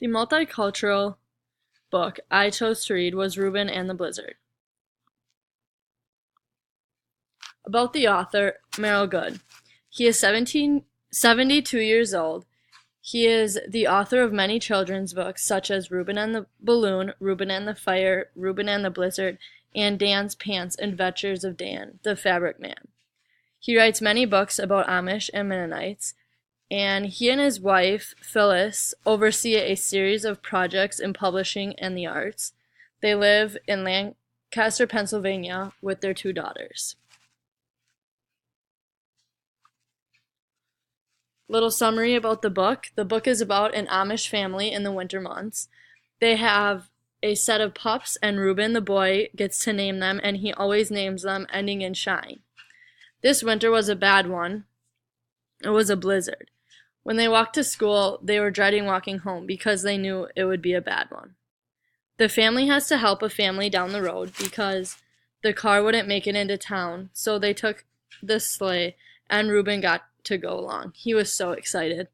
The multicultural book I chose to read was Reuben and the Blizzard. About the author, Merrill Good. He is 72 years old. He is the author of many children's books such as Reuben and the Balloon, Reuben and the Fire, Reuben and the Blizzard, and Dan's Pants Adventures of Dan, the Fabric Man. He writes many books about Amish and Mennonites, and he and his wife, Phyllis, oversee a series of projects in publishing and the arts. They live in Lancaster, Pennsylvania, with their 2 daughters. Little summary about the book. The book is about an Amish family in the winter months. They have a set of pups, and Reuben, the boy, gets to name them, and he always names them ending in shine. This winter was a bad one. It was a blizzard. When they walked to school, they were dreading walking home because they knew it would be a bad one. The family has to help a family down the road because the car wouldn't make it into town, so they took the sleigh, and Reuben got to go along. He was so excited.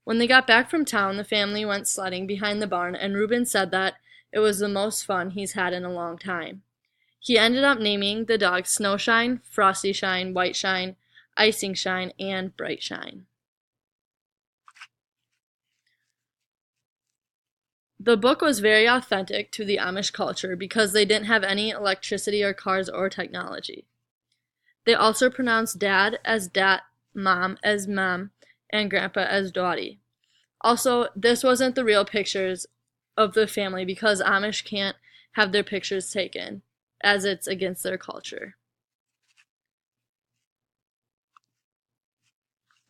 When they got back from town, the family went sledding behind the barn, and Reuben said that it was the most fun he's had in a long time. He ended up naming the dogs Snowshine, Frosty Shine, White Shine, Icing Shine, and Bright Shine. The book was very authentic to the Amish culture because they didn't have any electricity or cars or technology. They also pronounced dad as dat, mom as mom, and grandpa as dotty. Also, this wasn't the real pictures of the family because Amish can't have their pictures taken, as it's against their culture.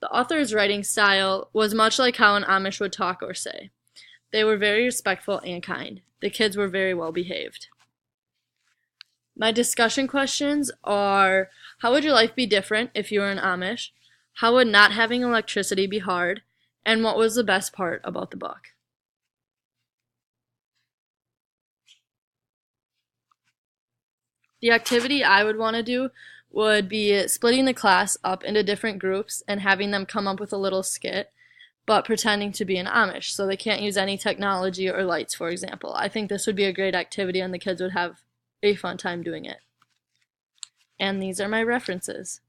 The author's writing style was much like how an Amish would talk or say. They were very respectful and kind. The kids were very well behaved. My discussion questions are, how would your life be different if you were an Amish? How would not having electricity be hard? And what was the best part about the book? The activity I would want to do would be splitting the class up into different groups and having them come up with a little skit, but pretending to be an Amish, so they can't use any technology or lights, for example. I think this would be a great activity and the kids would have a fun time doing it. And these are my references.